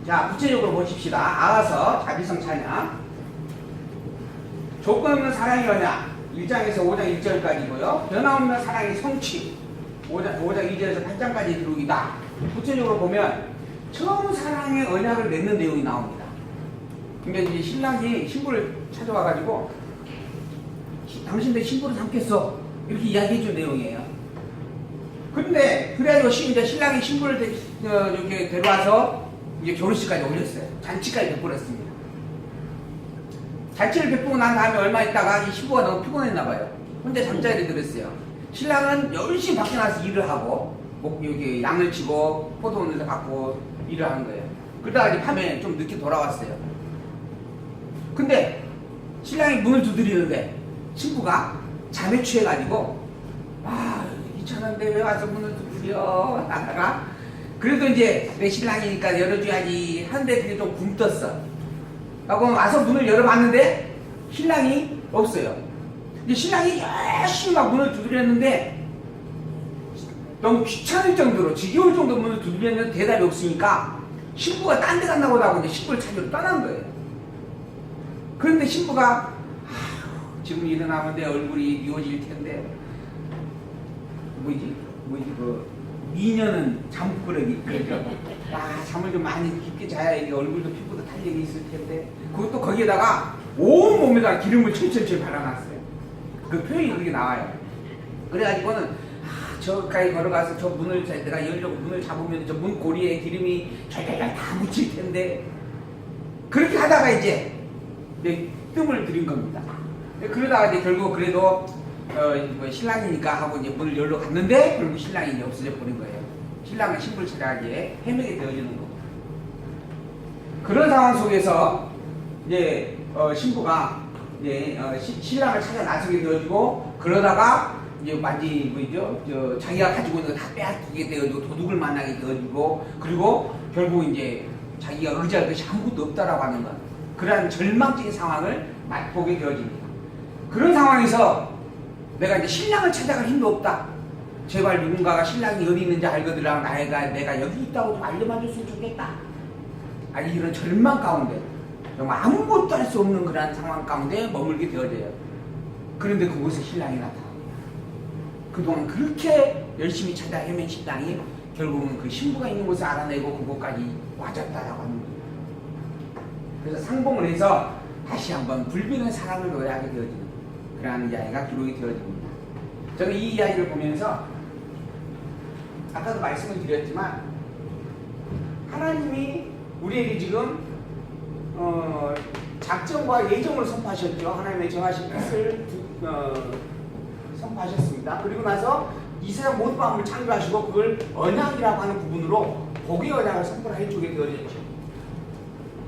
자, 구체적으로 보십시다. 아가서 자비성 찬양. 조건 없는 사랑이 뭐냐? 1장에서 5장 1절까지고요. 변함없는 사랑의 성취. 5장 2절에서 8장까지 기록이다. 구체적으로 보면 처음 사랑의 언약을 맺는 내용이 나옵니다. 그러니까 이제 신랑이 신부를 찾아와가지고 당신들 신부를 삼겠어. 이렇게 이야기해준 내용이에요. 근데 그래가지고 이제 신랑이 신부를 이렇게 데려와서 이제 결혼식까지 올렸어요. 잔치까지 베풀었습니다. 잔치를 베푸고 난 다음에 얼마 있다가 이 신부가 너무 피곤했나봐요. 혼자 잠자리에 들었어요. 신랑은 열심히 밖에 나가서 일을 하고 여기 양을 치고 포도원에서 갖고 일을 하는 거예요. 그러다가 이제 밤에 좀 늦게 돌아왔어요. 근데 신랑이 문을 두드리는데 신부가 잠에 취해가지고 귀찮은데 왜 와서 문을 두드려 하다가 그래도 이제 내 신랑이니까 열어줘야지 하는데 그게 좀 굼떴어. 하고 와서 문을 열어봤는데 신랑이 없어요. 이제 신랑이 열심히 막 문을 두드렸는데 너무 귀찮을 정도로 지겨울 정도로 문을 두드렸는데 대답이 없으니까 신부가 딴 데 갔나 보다 하고 이제 신부를 찾으러 떠난 거예요. 그런데 신부가 지금 일어나면 내 얼굴이 미워질 텐데 뭐지 그 미녀는 잠꾸러기 그러죠. 잠을 좀 많이 깊게 자야 이게 얼굴도 피부도 탄력이 있을 텐데 그것도 거기에다가 온 몸에다가 기름을 철철철 발라놨어요. 그 표현이 그렇게 나와요. 그래가지고는 저까지 걸어가서 저 문을 내가 열려고 문을 잡으면 저 문 고리에 기름이 잘 다 묻힐 텐데 그렇게 하다가 이제 뜸을 들인 겁니다. 그러다가 이제 결국 그래도 신랑이니까 하고 이제 문을 열러 갔는데 결국 신랑이 이제 없어져 버린 거예요. 신랑은 신부를 찾아가기에 헤매게 되어지는 거고. 그런 상황 속에서 이제 신부가 이제 신랑을 찾아 나서게 되어지고 그러다가 이제 마치 뭐죠? 자기가 가지고 있는 거 다 빼앗기게 되어지고 도둑을 만나게 되어지고 그리고 결국 이제 자기가 의지할 것이 아무것도 없다라고 하는 것. 그러한 절망적인 상황을 맛보게 되어집니다. 그런 상황에서 내가 이제 신랑을 찾아갈 힘도 없다. 제발 누군가가 신랑이 어디 있는지 알거들랑 내가 여기 있다고 좀 알려만 줬으면 좋겠다. 아니 이런 절망 가운데 정말 아무것도 할 수 없는 그런 상황 가운데 머물게 되어져요. 그런데 그곳에 신랑이 나타납니다. 그동안 그렇게 열심히 찾아 헤맨 신랑이 결국은 그 신부가 있는 곳을 알아내고 그곳까지 와줬다라고 하는 거예요. 그래서 상봉을 해서 다시 한번 불변의 사랑을 노래하게 되어지는 그러한 이야기가 기록이 되어집니다. 저는 이 이야기를 보면서 아까도 말씀을 드렸지만 하나님이 우리에게 지금 작정과 예정을 선포하셨죠. 하나님의 정하신 뜻을 선포하셨습니다. 그리고 나서 이 세상 모든 마음을 창조하시고 그걸 언약이라고 하는 부분으로 복의 언약을 선포를 해주게 되어졌죠.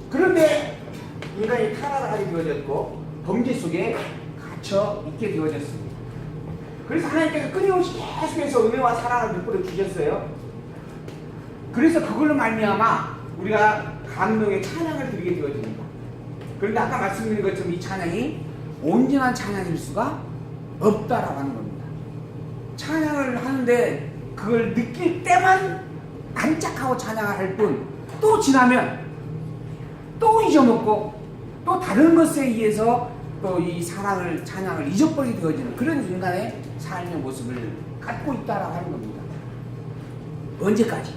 그런데 인간이 타락하게 되어졌고 범죄 속에 갇혀 있게 되어졌습니다. 그래서 하나님께서 끊임없이 계속해서 은혜와 사랑을 베풀어 주셨어요. 그래서 그걸로 말미암아 우리가 감동의 찬양을 드리게 되어집니다. 그런데 아까 말씀드린 것처럼 이 찬양이 온전한 찬양일 수가 없다라고 하는 겁니다. 찬양을 하는데 그걸 느낄 때만 반짝하고 찬양을 할 뿐 또 지나면 또 잊어먹고 또 다른 것에 의해서 또 이 사랑을 찬양을 잊어버리게 되어지는 그런 인간의 삶의 모습을 갖고 있다라고 하는 겁니다. 언제까지?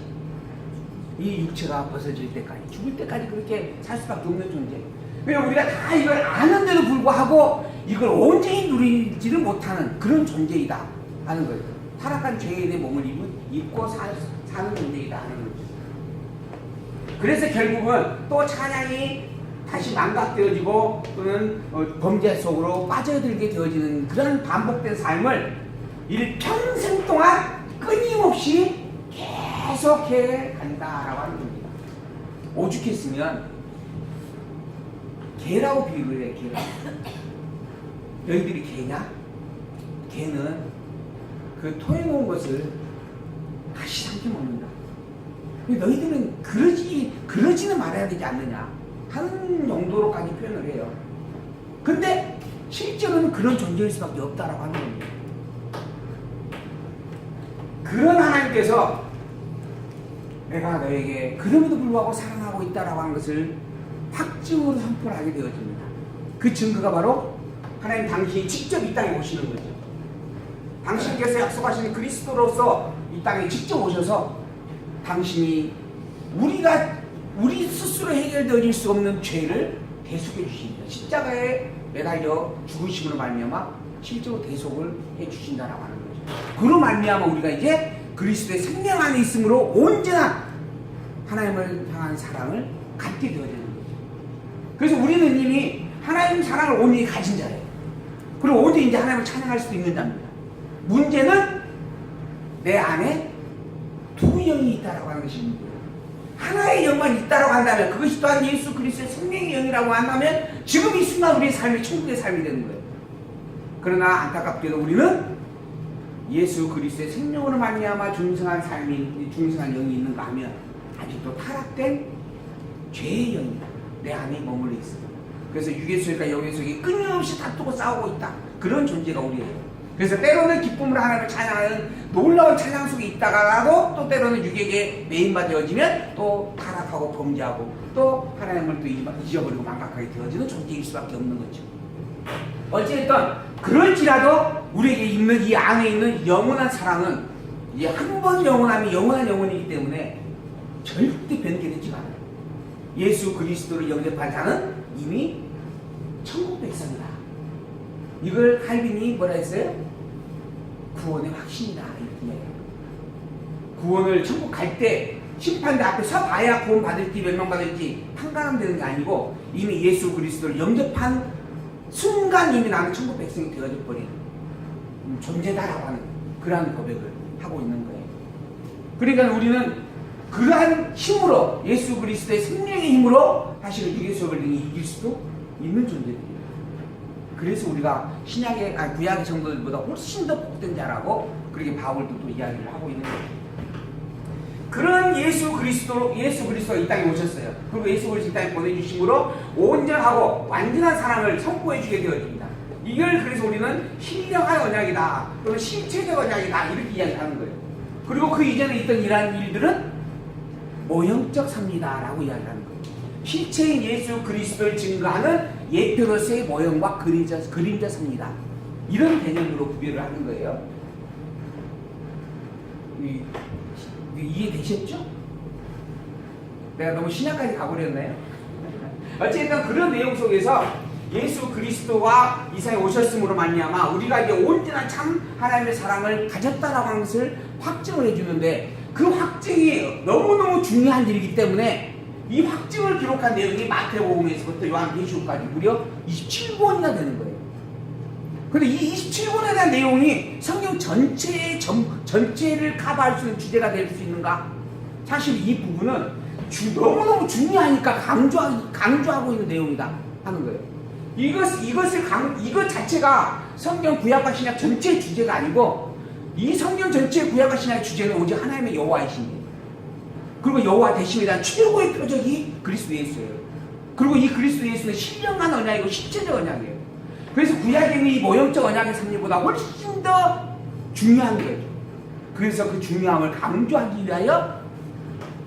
이 육체가 벗어질 때까지, 죽을 때까지 그렇게 살 수밖에 없는 존재. 왜냐면 우리가 다 이걸 아는데도 불구하고 이걸 온전히 누리지를 못하는 그런 존재이다 하는 거예요. 타락한 죄인의 몸을 입고 사는 존재이다 하는 거죠. 그래서 결국은 또 찬양이 다시 망각되어지고 또는 범죄 속으로 빠져들게 되어지는 그런 반복된 삶을 일평생 동안 끊임없이 계속해 간다라고 하는 겁니다. 오죽했으면 개라고 비유를 해. 개라고. 너희들이 개냐? 개는 그 토해놓은 것을 다시 삼켜 먹는다. 너희들은 그러지는 말아야 되지 않느냐 하는 정도로까지 표현을 해요. 근데 실제로는 그런 존재일 수밖에 없다라고 하는 겁니다. 그런 하나님께서 내가 너에게 그럼에도 불구하고 사랑하고 있다라고 하는 것을 확증으로 선포를 하게 되어집니다. 그 증거가 바로 하나님 당신이 직접 이 땅에 오시는 거죠. 당신께서 약속하신 그리스도로서 이 땅에 직접 오셔서 당신이 우리 스스로 해결되어질 수 없는 죄를 대속해 주십니다. 십자가에 매달려 죽으심으로 말미암아 실제로 대속을 해 주신다라고 하는 거죠. 그로 말미암아 우리가 이제 그리스도의 생명 안에 있으므로 온전한 하나님을 향한 사랑을 갖게 되어야 되는 거죠. 그래서 우리는 이미 하나님 사랑을 온전히 가진 자예요. 그리고 온전히 이제 하나님을 찬양할 수도 있는 자입니다. 문제는 내 안에 두 영이 있다라고 하는 것입니다. 하나의 영만 있다라고 한다면 그것이 또한 예수 그리스도의 생명의 영이라고 한다면 지금 이 순간 우리의 삶이 천국의 삶이 되는 거예요. 그러나 안타깝게도 우리는 예수 그리스도의 생명으로 말미암아 중생한 삶이 중생한 영이 있는가 하면 아직도 타락된 죄의 영이 내 안에 머물러 있습니다. 그래서 육의 속과 영의 속에 끊임없이 다투고 싸우고 있다. 그런 존재가 우리예요. 그래서 때로는 기쁨으로 하나님을 찬양하는 놀라운 찬양 속에 있다가도 또 때로는 육에게 매인바 되어지면 또 타락하고 범죄하고 또 하나님을 또 잊어버리고 망각하게 되어지는 존재일 수밖에 없는 거죠. 어찌됐든 그럴지라도 우리에게 있는 이 안에 있는 영원한 사랑은 이제 한 번 영원하면 영원한 영혼이기 때문에 절대 변개되지가 않아요. 예수 그리스도를 영접한 자는 이미 천국 백성이다. 이걸 칼빈이 뭐라 했어요? 구원의 확신이다. 이렇게 구원을 천국 갈 때 심판대 앞에 서봐야 구원 받을지 멸망받을지 판가름 되는 게 아니고 이미 예수 그리스도를 영접한 순간 이미 나는 천국 백성이 되어져 버린 존재다라고 하는 그러한 고백을 하고 있는 거예요. 그러니까 우리는 그러한 힘으로 예수 그리스도의 생명의 힘으로 사실은 육의 속을 이길 수도 있는 존재들이에요. 그래서 우리가 구약의 성도들보다 훨씬 더 복된 자라고 그렇게 바울도 또 이야기를 하고 있는 거예요. 그런 예수 그리스도가 이 땅에 오셨어요. 그리고 예수 그리스도 이 땅에 보내주심으로 온전하고 완전한 사랑을 선포해 주게 되어집니다. 이걸 그래서 우리는 신령한 언약이다 또는 실체적 언약이다 이렇게 이야기하는 거예요. 그리고 그 이전에 있던 이러한 일들은 모형적 삽니다 라고 이야기하는 거예요. 실체인 예수 그리스도를 증거하는 예표로서의 모형과 그림자 삽니다. 이런 개념으로 구별을 하는 거예요. 이해되셨죠? 내가 너무 신약까지 가버렸나요? 어쨌든 그런 내용 속에서 예수 그리스도가 이 세상에 오셨음으로 말미암아 우리가 이제 온전한 참 하나님의 사랑을 가졌다라고 하는 것을 확증을 해주는데 그 확증이 너무너무 중요한 일이기 때문에 이 확증을 기록한 내용이 마태복음에서부터 요한계시록까지 무려 27권이나 되는 거예요. 그런데 이 27권에 대한 내용이 성경 전체를 커버할 수 있는 주제가 될 수 있는가? 사실 이 부분은 너무너무 중요하니까 강조하고 있는 내용이다 하는 거예요. 이것 자체가 성경 구약과 신약 전체의 주제가 아니고 이 성경 전체의 구약과 신약의 주제는 오직 하나님의 여호와이십니다. 그리고 여호와 되심에 대한 최고의 표적이 그리스도 예수예요. 그리고 이 그리스도 예수는 신령한 언약이고 실체적 언약이에요. 그래서 구약의 이 모형적 언약의 섭리보다 훨씬 더 중요한 거예요. 그래서 그 중요함을 강조하기 위하여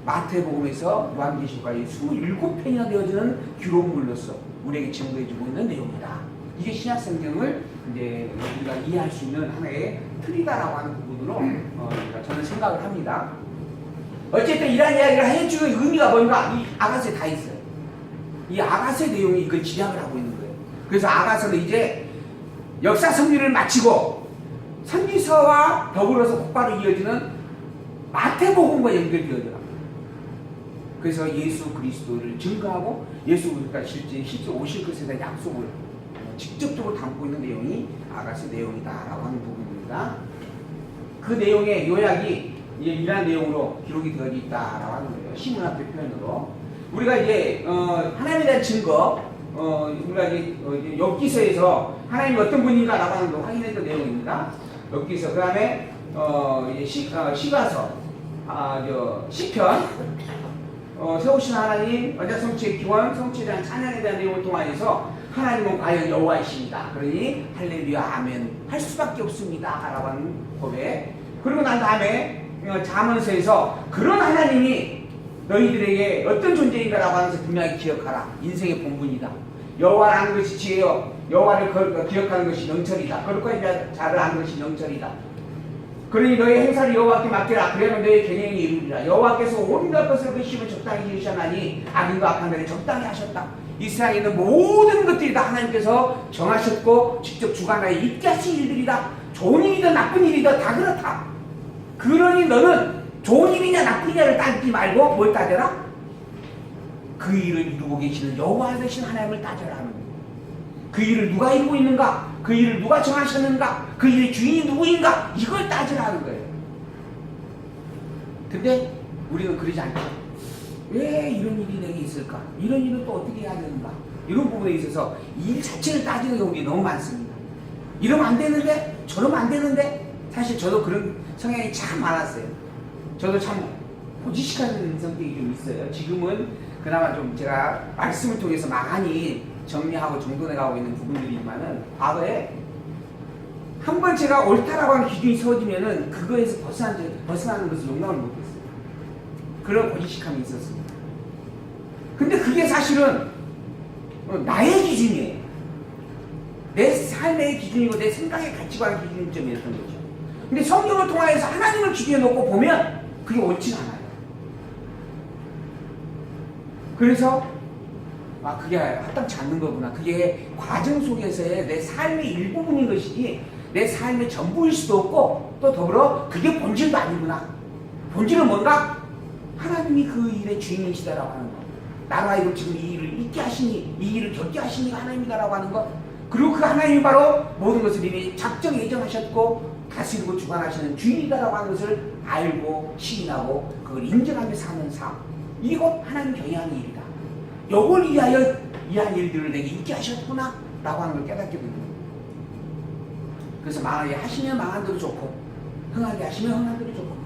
마태복음에서 요한계시록까지 27편이나 되어지는 기록물로서 우리에게 증거해주고 있는 내용이다. 이게 신약 성경을 이제 우리가 이해할 수 있는 하나의 틀이다라고 하는 부분으로 저는 생각을 합니다. 어쨌든 이러한 이야기를 해주는 의미가 뭔가 이 아가서에 다 있어요. 이 아가서의 내용이 이걸 지향을 하고 있는 거예요. 그래서 아가서는 이제 역사 섭리를 마치고 선지서와 더불어서 곧바로 이어지는 마태복음과 연결되어져요. 그래서 예수 그리스도를 증거하고 예수 그리스도가 실제 오실 것에 대한 약속을 직접적으로 담고 있는 내용이 아가서 내용이다라고 하는 부분입니다. 그 내용의 요약이 이러한 내용으로 기록이 되어져 있다라고 하는 거예요. 신문학적 표현으로 우리가 이제 하나님에 대한 증거, 우리가 이제 욥기서에서 하나님이 어떤 분인가라고 하는 걸 확인했던 내용입니다. 욥기서 그 다음에 시가서, 시편, 세우신 하나님, 언약 성취의 기원, 성취에 대한 찬양에 대한 내용을 통하여서 하나님은 과연 여호와이십니다. 그러니 할렐루야 아멘 할 수밖에 없습니다 라고 하는 고백. 그리고 난 다음에 잠언서에서 그런 하나님이 너희들에게 어떤 존재인가라고 하면서 분명히 기억하라. 인생의 본분이다. 여호와를 아는 것이 지혜요, 여호와를 기억하는 것이 명철이다. 거룩한 자를 아는 것이 명철이다. 그러니 너의 행사를 여호와께 맡기라. 그러면 너의 경영이 이루리라. 여호와께서 온갖 것을 그 힘을 적당히 지으셨나니 악인과 악한 자를 적당히 하셨다. 이 세상에 있는 모든 것들이 다 하나님께서 정하셨고 직접 주관하여 있게 하신 일들이다. 좋은 일이든 나쁜 일이든 다 그렇다. 그러니 너는 좋은 일이냐 나쁜 일이냐를 따지지 말고 뭘 따져라? 그 일을 이루고 계시는 여호와 되신 하나님을 따져라는 거예요. 그 일을 누가 이루고 있는가? 그 일을 누가 정하셨는가? 그 일의 주인이 누구인가? 이걸 따지라는 거예요. 근데 우리는 그러지 않죠. 왜 이런 일이 내게 있을까? 이런 일은 또 어떻게 해야 되는가? 이런 부분에 있어서 일 자체를 따지는 경우가 너무 많습니다. 이러면 안 되는데? 저러면 안 되는데? 사실 저도 그런 성향이 참 많았어요. 저도 참 포지식한 성격이 좀 있어요. 지금은 그나마 좀 제가 말씀을 통해서 많이 정리하고 정돈해가고 있는 부분들이지만은 과거에 한번 제가 옳다라고 하는 기준이 세워지면은 그거에서 벗어나는 것을 용납을 못했어요. 그런 고지식함이 있었습니다. 근데 그게 사실은 나의 기준이에요. 내 삶의 기준이고 내 생각의 가치관의 기준점이었던 거죠. 근데 성경을 통해서 하나님을 기준에 놓고 보면 그게 옳진 않아요. 그래서 그게 합당치 않는 거구나. 그게 과정 속에서의 내 삶의 일부분인 것이지 내 삶의 전부일 수도 없고 또 더불어 그게 본질도 아니구나. 본질은 뭔가? 하나님이 그 일의 주인이시다라고 하는 거. 나로 하여금 지금 이 일을 있게 하시니 이 일을 겪게 하시니 하나님이다라고 하는 것. 그리고 그 하나님이 바로 모든 것을 이미 작정 예정하셨고 다스리고 주관하시는 주인이다라고 하는 것을 알고 시인하고 그걸 인정하며 사는 삶. 이것 하나님 경외하는 일이다. 요걸 위하여 이한 일들을 내게 있게 하셨구나 라고 하는 걸 깨닫게 됩니다. 그래서 망하게 하시면 망한 대로 좋고 흥하게 하시면 흥한 대로 좋고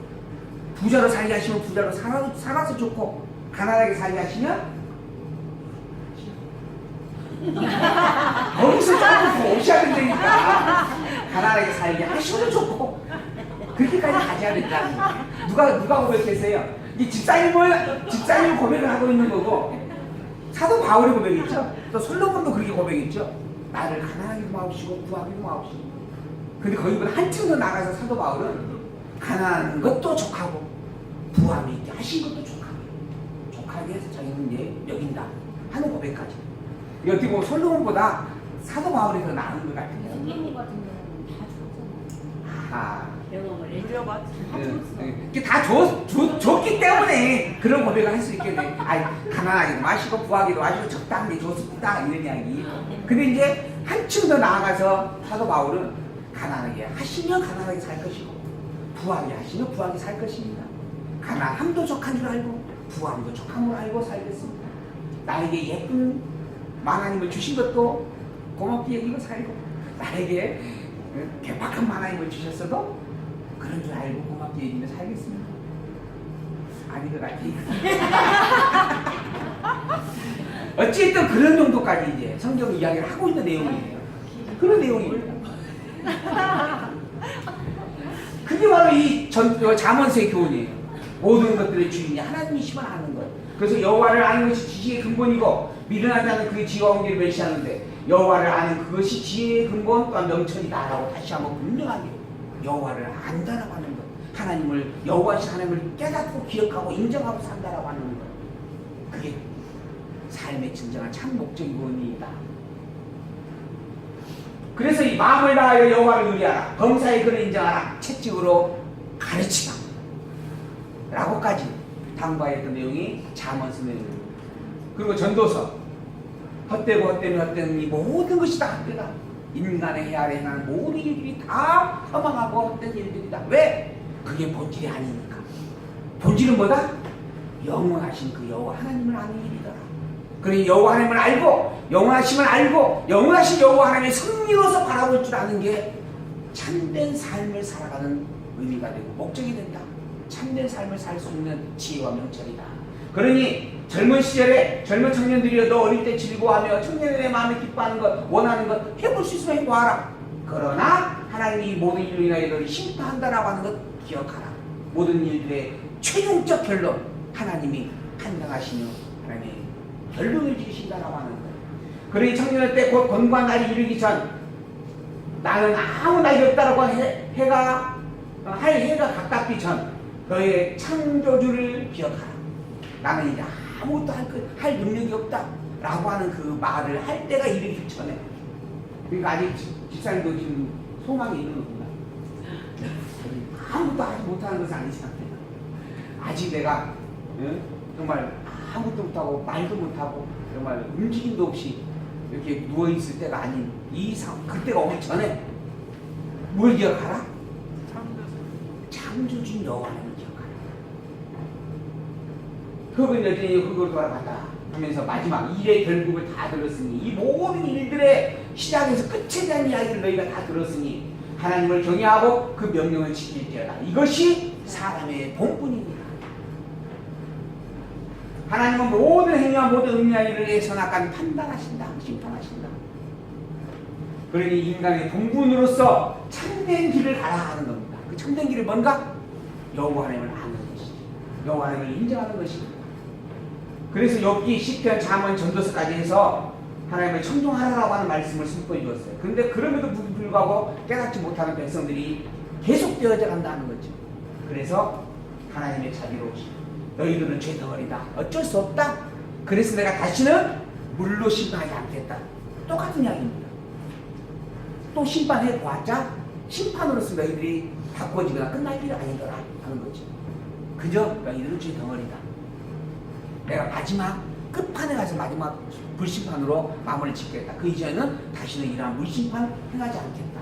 부자로 살게 하시면 부자로 살아서 좋고 가난하게 살게 하시면 거기서 조금 더 오셔야 된다니까. 가난하게 살게 하시면 좋고 그렇게까지 가져야 된다. 누가 고백했어요? 이 집사님을 고백을 하고 있는 거고 사도 바울이 고백했죠. 또 솔로몬도 그렇게 고백했죠. 나를 가난하게 마옵시고 부하게 마옵시고. 근데 거기보다 한층 더 나가서 사도 바울은 가난한 것도 족하고 부함이 있게 하신 것도 족하게 해서 자기는 이제 여긴다 하는 고백까지. 어떻게 보면 솔로몬보다 사도 바울이 더 나은 것 같아요. 선생님 같은 경우는 다 줬잖아요. 경험을 이게 다 줬기 때문에 그런 고백을 할 수 있겠네. 가난하기도 마시고 부하기도 마시고 적당히 줬습니다 이런 이야기. 근데 이제 한층 더 나아가서 사도 바울은 가난하게 하시면 가난하게 살 것이고 부하게 하시면 부하게 살 것입니다. 가난함도 족한 줄 알고 부함도 족함을 알고 살겠습니다. 나에게 예쁜 하나님을 주신 것도 고맙게 여기고 살고 나에게 개박한 하나님을 주셨어도 그런 줄 알고 고맙게 여기며 살겠습니다. 아닌 것 같아요. 어쨌든 그런 정도까지 이제 성경 이야기를 하고 있는 내용이에요. 그런 내용입니다. 그게 바로 이 잠언서의 교훈이에요. 모든 것들의 주인이 하나님이시만 아는 것. 그래서 여호와를 아는 것이 지식의 근본이고 미련하지 않은 그의 지혜와 온기를 멸시하는데 여호와를 아는 그것이 지혜의 근본 또한 명철이다라고 다시 한번 분명하게 여호와를 안다라고 하는 것. 하나님을 여호와신 하나님을 깨닫고 기억하고 인정하고 산다라고 하는 것. 그게 삶의 진정한 참 목적이고 의미이다. 그래서 이 마음을 다하여 여호와를 의뢰하라. 범사에 그를 인정하라. 채찍으로 가르치라. 라고까지 당부하였던 내용이 잠언서 내용입니다. 그리고 전도서 헛되고 헛되는 이 모든 것이 다 헛되다. 인간의 해아래 행하는 모든 일들이 다 허망하고 헛된 일들이다. 왜? 그게 본질이 아니니까. 본질은 뭐다? 영원하신 그 여호와 하나님을 아는 일이더라. 그러니 여호와 하나님을 알고 영원하심을 알고 영원하신 여호와 하나님의 승리로서 바라볼 줄 아는 게 참된 삶을 살아가는 의미가 되고 목적이 된다. 참된 삶을 살 수 있는 지혜와 명철이다. 그러니 젊은 시절에 젊은 청년들이여 너 어릴 때 즐거워하며 청년의 마음에 기뻐하는 것 원하는 것 해볼 수 있으면 해보아라. 그러나 하나님이 모든 일로 인하여 너를 심판한다라고 하는 것 기억하라. 모든 일들의 최종적 결론 하나님이 판단하시며 하나님의 결론을 지으신다라고 하는 거예요. 그러니 청년의 때 곧 권고한 날이 이르기 전 나는 아무 날이 없다라고 해가 가깝기 전 너의 창조주를 기억하라. 나는 이제 아무것도 할 능력이 없다 라고 하는 그 말을 할 때가 이르기 전에, 그러니까 아직 집사님도 지금 소망이 있는 겁니다. 아무것도 하지 못하는 것은 아니지 않습니까? 아직 내가 정말 아무것도 못하고 말도 못하고 정말 움직임도 없이 이렇게 누워있을 때가 아닌 이 상황, 그때가 오기 전에 뭘 기억하라? 창조주인 여호와를 기억하라. 그분 여전히 그걸 돌아간다 하면서 마지막 일의 결국을 다 들었으니, 이 모든 일들의 시작에서 끝에 대한 이야기를 너희가 다 들었으니 하나님을 경외하고 그 명령을 지킬지어다. 이것이 사람의 본분입니다. 하나님은 모든 행위와 모든 의미와 일을 선악간 판단하신다, 심판하신다. 그러니 인간의 본분으로서 참된 길을 가야 하는 겁니다. 그 참된 길은 뭔가? 여호와 하나님을 아는 것이지, 여호와 하나님을 인정하는 것입니다. 그래서 욥기, 시편, 잠언, 전도서까지 해서 하나님을 청종하라고 하는 말씀을 선포해 주었어요. 그런데 그럼에도 불구하고 깨닫지 못하는 백성들이 계속되어져 간다는 거죠. 그래서 하나님의 자비로우심, 너희들은 죄덩어리다, 어쩔 수 없다, 그래서 내가 다시는 물로 심판하지 않겠다. 똑같은 이야기입니다. 또 심판해 보았자 심판으로서 너희들이 바꿔지거나 끝날 일이 아니더라 하는 거죠. 그저 너희들은 죄덩어리다. 내가 마지막 끝판에 가서 마지막 불심판으로 마무리를 짓겠다. 그 이전에는 다시는 이러한 물심판 행하지 않겠다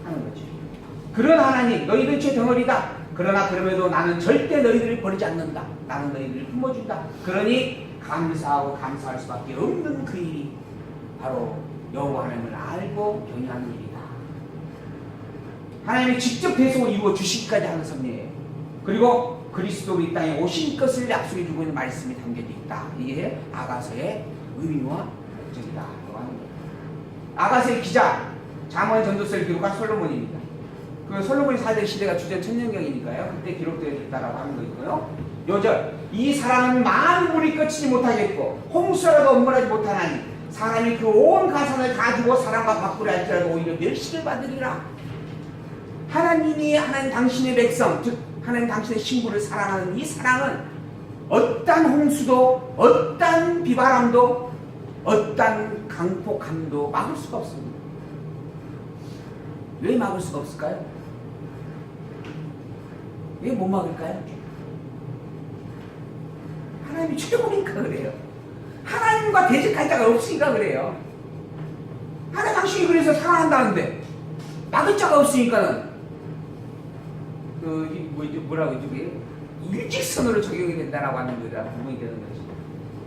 하는 거죠. 그러나 하나님, 너희들은 죄덩어리다. 그러나 그럼에도 나는 절대 너희들을 버리지 않는다. 나는 너희들을 품어준다. 그러니 감사하고 감사할 수밖에 없는 그 일이 바로 여호와 하나님을 알고 경외하는 일이다. 하나님이 직접 대속을 이루어 주시기까지 하는 섭리예요. 그리고 그리스도로 이 땅에 오신 것을 약속해 주고 있는 말씀이 담겨져 있다. 이게 아가서의 의미와 목적이다 라고 하는 거예요. 아가서의 기자, 잠언, 전도서를 기록한 솔로몬입니다. 그 솔로몬이 살던 시대가 주전 천년경이니까요. 그때 기록되어 있다라고 하는 거 있고요. 요절, 이 사람은 많은 물이 끝이지 못하겠고 홍수라도 엄물하지 못하나니 사람이 그 온 가산을 가지고 사람과 바꾸려 할지라도 오히려 멸시를 받으리라. 하나님이 하나님 당신의 백성, 즉 하나님 당신의 신부를 사랑하는 이 사랑은 어떤 홍수도, 어떤 비바람도, 어떤 강폭함도 막을 수가 없습니다. 왜 막을 수가 없을까요? 왜 못 막을까요? 하나님이 최고니까 그래요. 하나님과 대적할 자가 없으니까 그래요. 하나님 당신이 그래서 사랑한다는데 막을 자가 없으니까는 뭐라고 이게 일직선으로 적용이 된다라고 하는 거다 부분이 되는 거지.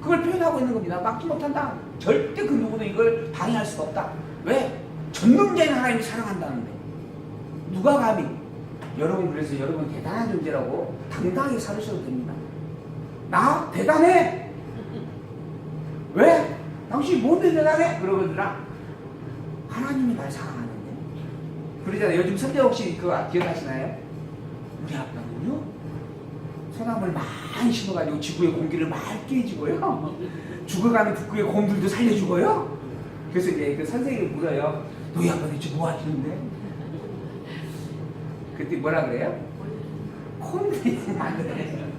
그걸 표현하고 있는 겁니다. 막지 못한다. 절대 그 누구도 이걸 방해할 수가 없다. 왜? 전능자인 하나님이 사랑한다는데 누가 감히? 여러분, 그래서 여러분 대단한 존재라고 당당하게 살으셔도 됩니다. 나 대단해. 왜? 당신이 뭔데 대단해? 그러거든요. 하나님이 날 사랑하는데. 그러잖아요. 요즘 선대 혹시 그거 기억하시나요? 우리 아빠는요, 소나무를 많이 심어가지고 지구의 공기를 맑게 해주고요, 죽어가는 북극의 곰들도 살려주고요. 그래서 이제 그 선생님이 물어요. 너희 아빠 대체 뭐 하시는데? 그때 뭐라 그래요? 콘텐츠 만들어내요.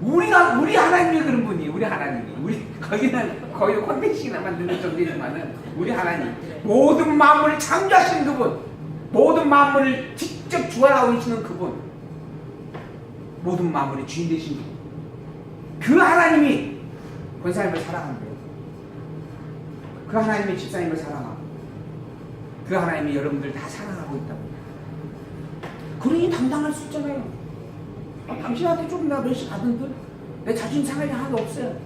우리 하나님이 그런 분이, 우리 하나님이. 거기는 콘텐츠나 만드는 존재지만은 우리 하나님. 모든 만물을 창조하시는 그분. 모든 만물을 직접 주관하고 계시는 그분. 모든 만물의 주인 되신 분. 그 하나님이 권사님을 사랑한대요. 그 하나님이 집사님을 사랑하고 그 하나님이 여러분들 다 사랑하고 있다고. 그러니 당당할 수 있잖아요. 당신한테 조금 내가 몇시 받은 듯? 내 자존심 상할 일 하나도 없어요.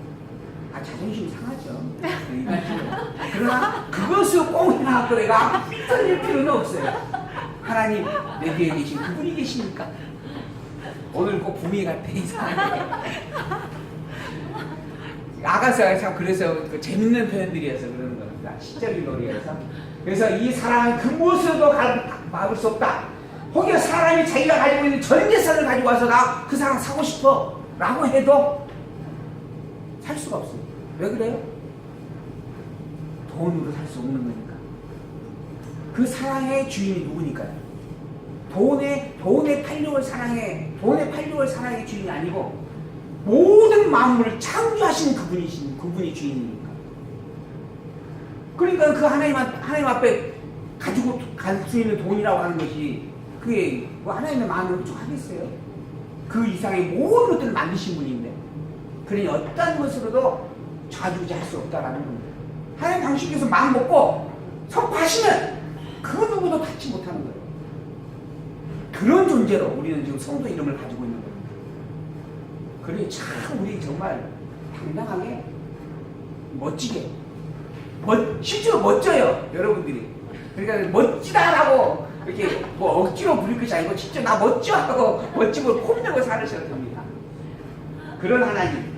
자존심이 상하죠. 그러나 그것을 꼭 해놔갖고 내가 삐뚤릴 필요는 없어요. 하나님, 내 뒤에 계신 그분이 계시니까. 오늘 꼭 부미에 갈 때 이상하게. 아가서가 참 그래서 그 재밌는 표현들이어서 그러는 겁니다. 시적인 놀이에서. 그래서 이 사랑은 그 무엇으로도 막을 수 없다. 혹여 사람이 자기가 가지고 있는 전 재산을 가지고 와서 나 그 사람 사고 싶어 라고 해도 살 수가 없어요. 왜 그래요? 돈으로 살 수 없는 거니까. 그 사랑의 주인이 누구니까요? 돈의 팔려올 사랑의 주인이 아니고 모든 만물을 창조하신 그분이 주인이니까. 그러니까 그 하나님 앞에 가지고 갈 수 있는 돈이라고 하는 것이 그게 뭐 하나님의 마음을 부족하겠어요? 그 이상의 모든 것들을 만드신 분인데, 그러니 어떤 것으로도 좌지우지할 수 없다라는 겁니다. 하나님 당신께서 마음 먹고 선포하시면 그 누구도 닿지 못하는 거예요. 그런 존재로 우리는 지금 성도 이름을 가지고 있는 겁니다. 그러니 참 우리 정말 당당하게 멋지게 실제로 멋져요, 여러분들이. 그러니까 멋지다라고 이렇게 뭐 억지로 부릴 것이 아니고 진짜 나 멋져 하고 멋지고 폼내고 살으셔야 됩니다. 그런 하나님,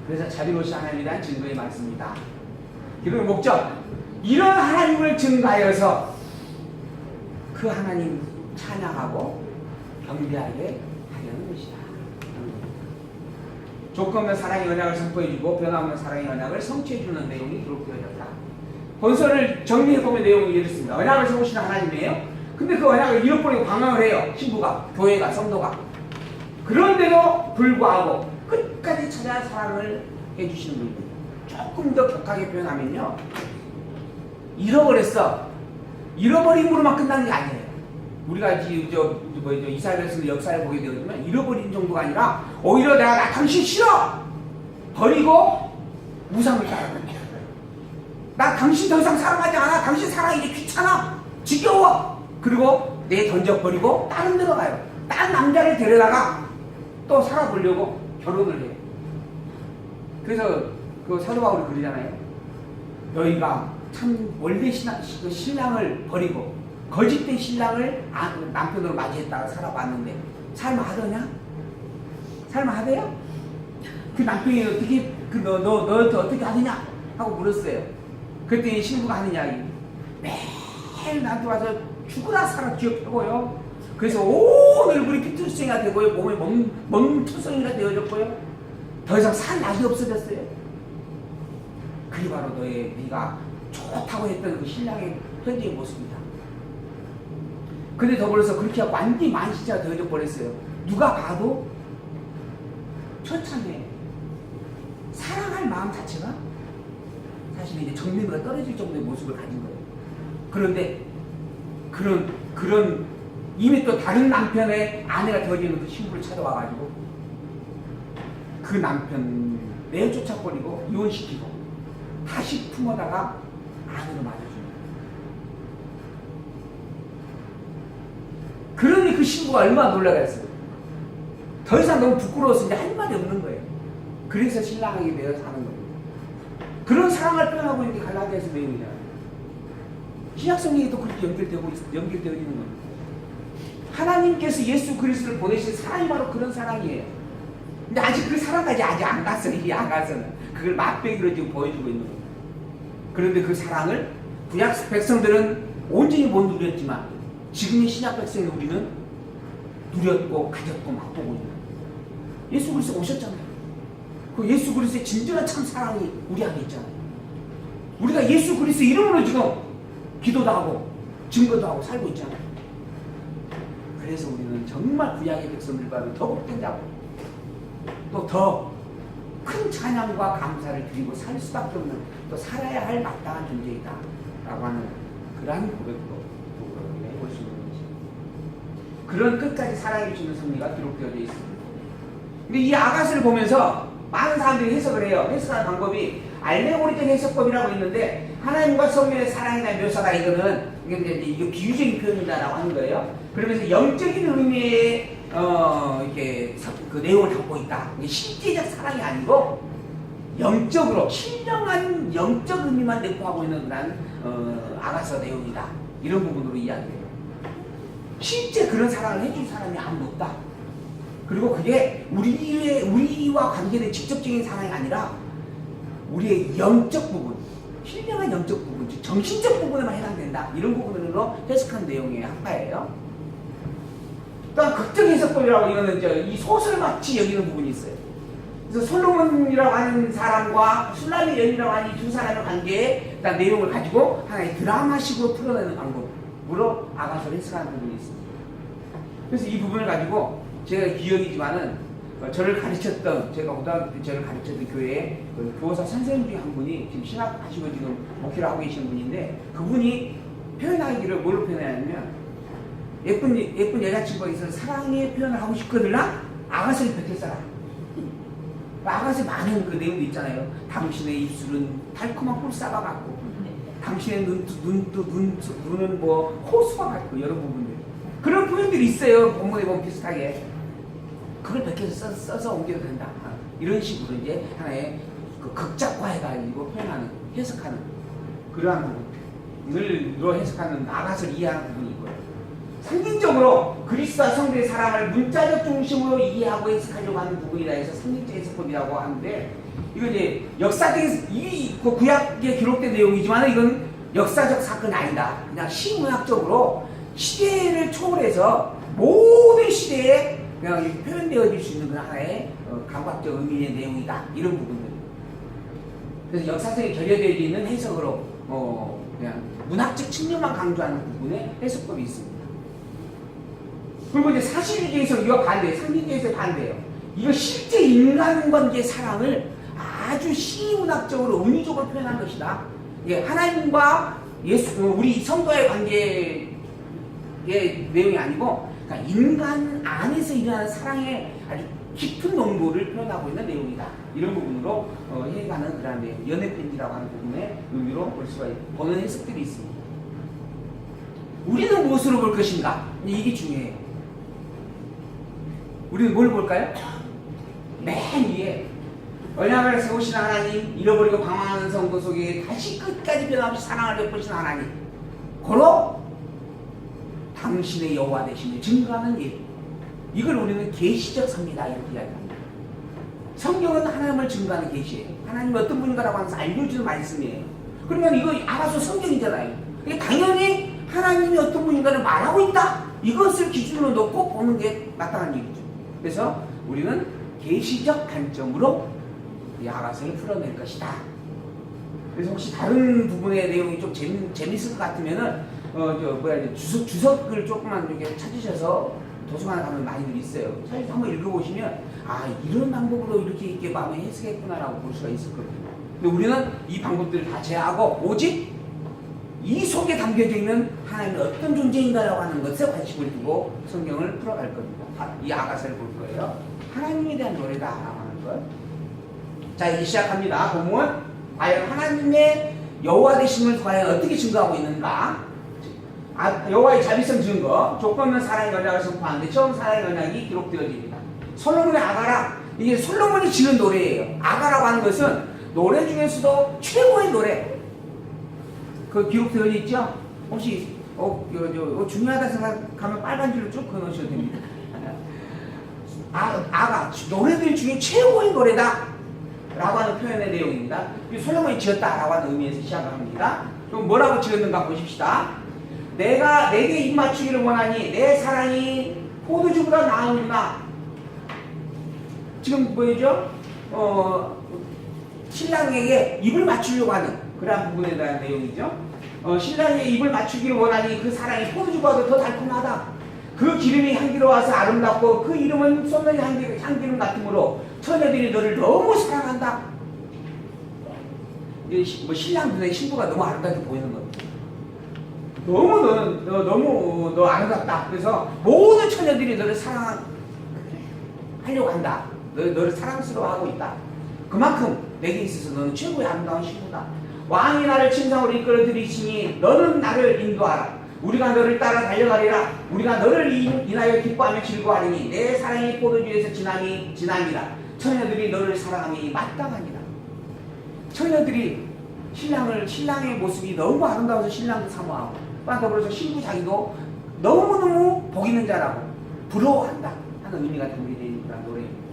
그래서 자비로우신 하나님에 대한 증거의 말씀입니다. 그리고 목적, 이런 하나님을 증거하여서 그 하나님 찬양하고 경배하게 하려는 것이다. 조건 없는 사랑의 언약을 선포해주고 변함없는 사랑의 언약을 성취해주는 내용이 기록되어졌다. 본서를 정리해보면 내용이 이렇습니다. 언약을 세우시는 하나님이에요. 근데 그 언약을 잃어버리고 방황을 해요. 신부가, 교회가, 성도가. 그런데도 불구하고 끝까지 찾아 사랑을 해주시는 분입니다. 조금 더 격하게 표현하면요, 잃어버렸어. 잃어버림으로만 끝나는 게 아니에요. 우리가 이사야에서 역사를 보게 되었지만 잃어버린 정도가 아니라 오히려 나 당신 싫어! 버리고 우상을 따라간다. 나 당신 더 이상 사랑하지 않아. 당신 사랑이 이제 귀찮아. 지겨워. 그리고 내 던져버리고 다른 데로 가요. 다른 남자를 데려다가 또 살아보려고 결혼을 해요. 그래서 그 사도 바울이 그러잖아요. 너희가 참 원래 신랑을 버리고 거짓된 신랑을 남편으로 맞이했다가 살아봤는데 살만하더냐? 살만하대요? 그 남편이 어떻게 너한테 어떻게 하느냐? 하고 물었어요. 그랬더니 신부가 하는 이야기, 매일 나한테 와서 죽으라 살아 뒤엎고요. 그래서 온 얼굴이 피투성이가 되고요. 몸이 멍투성이가 되어졌고요. 더 이상 살 날이 없어졌어요. 그게 바로 네가 좋다고 했던 그 신랑의 현재의 모습이다. 근데 더불어서 그렇게 완전히 만신자가 되어져 버렸어요. 누가 봐도 처참해. 사랑할 마음 자체가 사실 이제 정밀도가 떨어질 정도의 모습을 가진 거예요. 그런데 그런 이미 또 다른 남편의 아내가 되어지는 그 신부를 찾아와가지고 그 남편 내쫓아버리고 이혼시키고 다시 품어다가 아내로 맞아줍니다. 그러니 그 신부가 얼마나 놀라겠어요. 더 이상 너무 부끄러워서 이제 할 말이 없는 거예요. 그래서 신랑에게 내어 사는 거예요. 그런 사랑을 표현하고 있는 게 갈라디아서 내용이잖아요. 신약성경이 또 그렇게 연결되어 있는 겁니다. 하나님께서 예수 그리스도를 보내신 사랑이 바로 그런 사랑이에요. 근데 아직 그 사랑까지 안 갔어요. 이 아가서는 그걸 맛배기로 지금 보여주고 있는 겁니다. 그런데 그 사랑을 구약 백성들은 온전히 못 누렸지만 지금의 신약 백성의 우리는 누렸고 가졌고 맛보고 있는 거예요. 예수 그리스도 오셨잖아요. 그 예수 그리스도의 진정한 참 사랑이 우리 안에 있잖아요. 우리가 예수 그리스도 이름으로 지금 기도도 하고 증거도 하고 살고 있잖아요. 그래서 우리는 정말 구약의 백성들과는 더 복된 자고 또 더 큰 찬양과 감사를 드리고 살 수밖에 없는, 또 살아야 할 마땅한 존재이다 라고 하는 그러한 고백도 해볼 수 있는 것입니다. 그런 끝까지 사랑해 주시는 섭리가 기록되어져 있습니다. 근데 이 아가스를 보면서 많은 사람들이 해석을 해요. 해석하는 방법이 알레고리적 해석법이라고 있는데, 하나님과 성령의 사랑에 대한 묘사다, 이게 비유적인 표현이다라고 하는 거예요. 그러면서 영적인 의미의 이렇게 그 내용을 담고 있다. 이게 실제적 사랑이 아니고 영적으로 신령한 영적 의미만 내포하고 있는 그런 아가서 내용이다. 이런 부분으로 이야기해요. 실제 그런 사랑을 해줄 사람이 아무도 없다. 그리고 그게 우리와 관계된 직접적인 사랑이 아니라 우리의 영적 부분, 신령한 영적 부분, 즉 정신적 부분에만 해당된다. 이런 부분으로 해석한 내용의 한파예요. 또한 극적 해석법이라고 이거는 이 소설같이 여기는 부분이 있어요. 그래서 솔로몬이라고 하는 사람과 술람의 여인이라고 하는 이 두 사람의 관계의 내용을 가지고 하나의 드라마식으로 풀어내는 방법으로 아가서를 해석하는 부분이 있습니다. 그래서 이 부분을 가지고 제가 기억이지만은 저를 가르쳤던, 제가 고등학교 때 저를 가르쳤던 교회에 교사 선생님 중에 한 분이 지금 신학하시고 지금 목회를 하고 계시는 분인데, 그분이 표현하기를 뭘로 표현하냐면, 예쁜 여자친구가 있어서 사랑의 표현을 하고 싶거든요. 아가서를 뱉겠어라. 아가서에 많은 그 내용도 있잖아요. 당신의 입술은 달콤한 꿀사과 같고, 당신의 눈은 뭐 호수와 같고, 여러 부분들. 그런 표현들이 있어요. 본문에 보면 비슷하게. 그걸 베껴서 써서 옮겨도 된다. 이런 식으로 이제 하나의 그 극작화해가지고 표현하는, 해석하는 그러한 부분을 해석하는 아가서를 이해하는 부분이 있고요. 상징적으로 그리스도와 성도의 사랑을 문자적 중심으로 이해하고 해석하려고 하는 부분이라 해서 상징적 해석법이라고 하는데, 이건 이제 역사적인 그 구약에 기록된 내용이지만 이건 역사적 사건이 아니다. 그냥 시문학적으로 시대를 초월해서 모든 시대에 그냥 표현되어질 수 있는 그런 하나의 감각적 의미의 내용이다. 이런 부분들. 그래서 역사적인 결여되어 있는 해석으로 그냥 문학적 측면만 강조하는 부분의 해석법이 있습니다. 그리고 이제 사실주의에서 이거 반대예요. 상징주의에서 반대예요. 이거 실제 인간관계의 사랑을 아주 시문학적으로 은유적으로 표현한 것이다. 예, 하나님과 우리 성도의 관계의 내용이 아니고, 그러니까 인간 안에서 일어나는 사랑의 아주 깊은 농도를 표현하고 있는 내용이다. 이런 부분으로 해가는 그런 내용, 연애편지라고 하는 부분의 의미로 볼 수가 보는 해석들이 있습니다. 우리는 무엇으로 볼 것인가? 이게 중요해요. 우리는 뭘 볼까요? 맨 위에 언약을 세우신 하나님, 잃어버리고 방황하는 성도 속에 다시 끝까지 변함없이 사랑을 베푸신 하나님, 고로 당신의 여호와 되심을 증거하는 일. 이걸 우리는 계시적 섭니다. 이렇게 이야기합니다. 성경은 하나님을 증거하는 계시예요. 하나님이 어떤 분인가라고 하면서 알려주는 말씀이에요. 그러면 이거 알아서 성경이잖아요. 당연히 하나님이 어떤 분인가를 말하고 있다. 이것을 기준으로 놓고 보는 게 마땅한 일이죠. 그래서 우리는 계시적 관점으로 이 아가서를 풀어낼 것이다. 그래서 혹시 다른 부분의 내용이 좀 재밌을 것 같으면은 주석을 조금만 이렇게 찾으셔서 도서관에 가면 많이들 있어요. 사실 한번 읽어보시면 이런 방법으로 이렇게 마음에 해석했구나라고 볼 수가 있을 거거든요. 근데 우리는 이 방법들을 다 제하고 오직 이 속에 담겨져 있는 하나님은 어떤 존재인가라고 하는 것에 관심을 두고 성경을 풀어갈 겁니다. 이 아가서를 볼 거예요. 하나님에 대한 노래다라고 하는 것. 자, 이제 시작합니다. 본문. 과연 하나님의 여호와 되심을 과연 어떻게 증거하고 있는가? 여호와의 자비성 증거, 조건 없는 사랑의 언약을 선포하는데 처음 사랑의 언약이 기록되어집니다. 솔로몬의 아가라, 이게 솔로몬이 지은 노래예요. 아가라고 하는 것은 노래 중에서도 최고의 노래. 그 기록되어 있죠? 혹시 중요하다 생각하면 빨간 줄로 쭉 그어놓으셔도 됩니다. 아가, 노래들 중에 최고의 노래다 라고 하는 표현의 내용입니다. 솔로몬이 지었다 라고 하는 의미에서 시작을 합니다. 그럼 뭐라고 지었는가 보십시다. 내가 내게 입 맞추기를 원하니 내 사랑이 포도주보다 나으구나. 지금 뭐죠? 신랑에게 입을 맞추려고 하는 그런 부분에 대한 내용이죠. 신랑에게 입을 맞추기를 원하니 그 사랑이 포도주보다 더 달콤하다. 그 기름이 향기로워서 아름답고 그 이름은 쏟는 향기름 같으므로 처녀들이 너를 너무 사랑한다. 신랑 눈에 신부가 너무 아름답게 보이는 겁니다. 너무 아름답다. 그래서 모든 처녀들이 너를 사랑하려고 한다. 너를 사랑스러워하고 있다. 그만큼 내게 있어서 너는 최고의 아름다운 신부다. 왕이 나를 침상으로 이끌어 들이시니 너는 나를 인도하라. 우리가 너를 따라 달려가리라. 우리가 너를 인하여 기뻐하며 즐거워하리니 내 사랑이 포도주에서 지남이라. 처녀들이 너를 사랑함이 마땅하니라. 처녀들이 신랑의 모습이 너무 아름다워서 신랑도 사모하고, 더불어서 신부 자기도 너무너무 복 있는 자라고 부러워한다 하는 의미가 담겨져 있는 그런 노래입니다.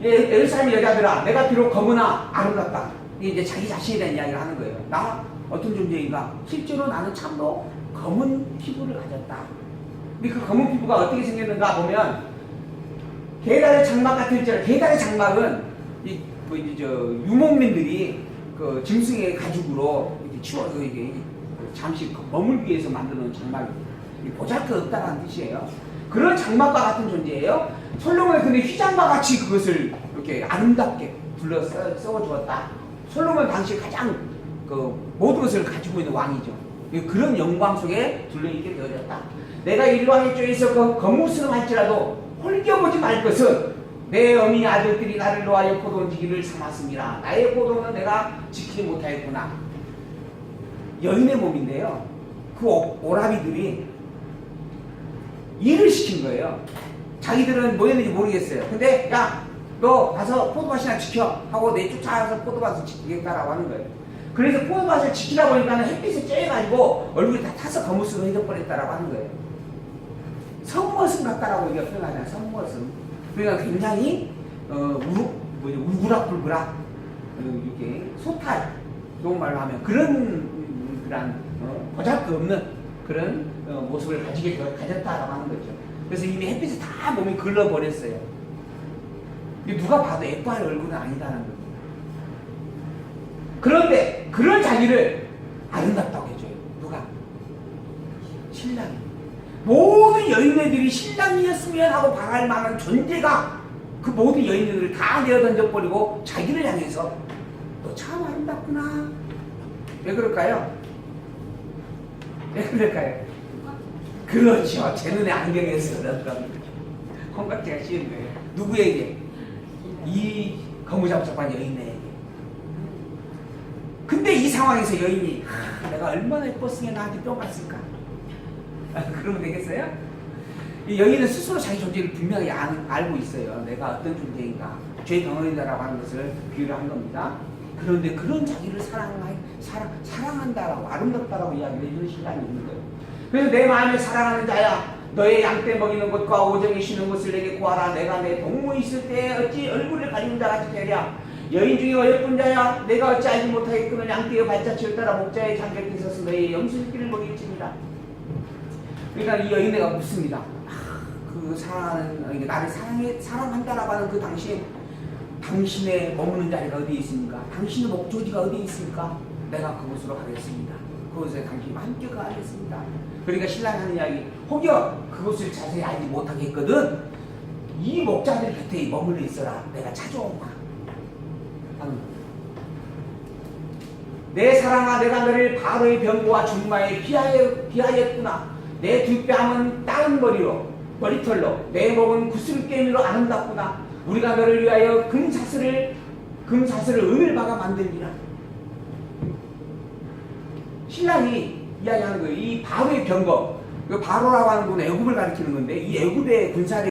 예루살렘 여자들아, 내가 비록 검으나 아름답다. 이게 이제 자기 자신에 대한 이야기를 하는 거예요. 나 어떤 존재인가? 실제로 나는 참으로 검은 피부를 가졌다. 근데 그 검은 피부가 어떻게 생겼는가 보면 게달의 장막 같은 줄. 게달의 장막은 유목민들이 그 짐승의 가죽으로 이렇게 치워 이게 잠시 머물기 위해서 만드는 장막. 보잘것없다는 뜻이에요. 그런 장막과 같은 존재예요. 솔로몬은 근데 휘장과 같이 그것을 이렇게 아름답게 불러 써주었다. 솔로몬 당시 가장 그 모든 것을 가지고 있는 왕이죠. 그런 영광 속에 둘러있게 되어졌다. 내가 일왕의 쪼에서 그 거무스름할지라도 홀겨보지 말 것은 내 어미 아들들이 나를 놓아여 포도원지기를 삼았습니다. 나의 포도는 내가 지키지 못하였구나. 여인의 몸인데요. 그 오라비들이 일을 시킨 거예요. 자기들은 뭐 했는지 모르겠어요. 근데 야, 너 가서 포도밭이나 지켜 하고 내쫓아서 포도밭을 지키겠다라고 하는 거예요. 그래서 포도밭을 지키다 보니까 햇빛에 쬐가지고 얼굴이 다 타서 거무스로 해져버렸다라고 하는 거예요. 성머슴 같다라고 우리가 표현하잖아요. 성머슴. 그러니까 굉장히 우구락불구락 이렇게 소탈, 좋은 말로 하면 그런 보잘것없는 그런 모습을 가졌다라고 하는 거죠. 그래서 이미 햇빛에 다 몸이 글러버렸어요. 누가 봐도 예뻐할 얼굴은 아니다는 거죠. 그런데 그런 자기를 아름답다고 해줘요. 누가? 신랑이. 모든 여인네들이 신랑이었으면 하고 바랄 만한 존재가 그 모든 여인네들을 다 내어던져버리고 자기를 향해서 너 참 아름답구나. 왜 그럴까요? 왜 그럴까요? 그렇죠. 제 눈에 안경에서 그런 겁니다. 콩깍지가 씌운 거예요. 누구에게? 이 거무잡잡한 여인에게. 근데 이 상황에서 여인이 내가 얼마나 예뻤으면 나한테 뿅 갔을까? 그러면 되겠어요? 이 여인은 스스로 자기 존재를 분명히 알고 있어요. 내가 어떤 존재인가, 죄 덩어리다라고 하는 것을 비유를 한 겁니다. 그런데 그런 자기를 사랑한다라고, 아름답다라고 이야기를 해주는 신랑이 있는 거예요. 그래서 내 마음에 사랑하는 자야, 너의 양떼 먹이는 것과 오정이 쉬는 것을 내게 구하라. 내가 내 동무에 있을 때 어찌 얼굴을 가리는 자같이 되랴. 여인 중에 어여쁜 자야, 내가 어찌 알지 못하겠거늘 양떼의 발자취를 따라 목자의 장벽에 있어서 너의 염소새끼를 먹일지니라. 그러니까 이 여인네가 묻습니다. 그 사랑하는, 나를 사랑한다라고 하는 그 당신의 머무는 자리가 어디에 있습니까? 당신의 목조지가 어디에 있습니까? 내가 그곳으로 가겠습니다. 그곳에 당신과 함께 가겠습니다. 그러니까 신랑이 하는 이야기, 혹여 그곳을 자세히 알지 못하겠거든 이 목자들 곁에 머물러 있어라. 내가 찾아오마. 내 사랑아, 내가 너를 바로의 병고와 중마에 비하였구나. 내 뒷뺨은 따은 머리털로, 내 목은 구슬깨미로 아름답구나. 우리가 너를 위하여 금사슬을 은을 박아 만들리라. 신랑이 이야기하는 거예요. 이 바로의 병거, 그 바로라고 하는 건 애굽을 가리키는 건데, 이 애굽의 군사력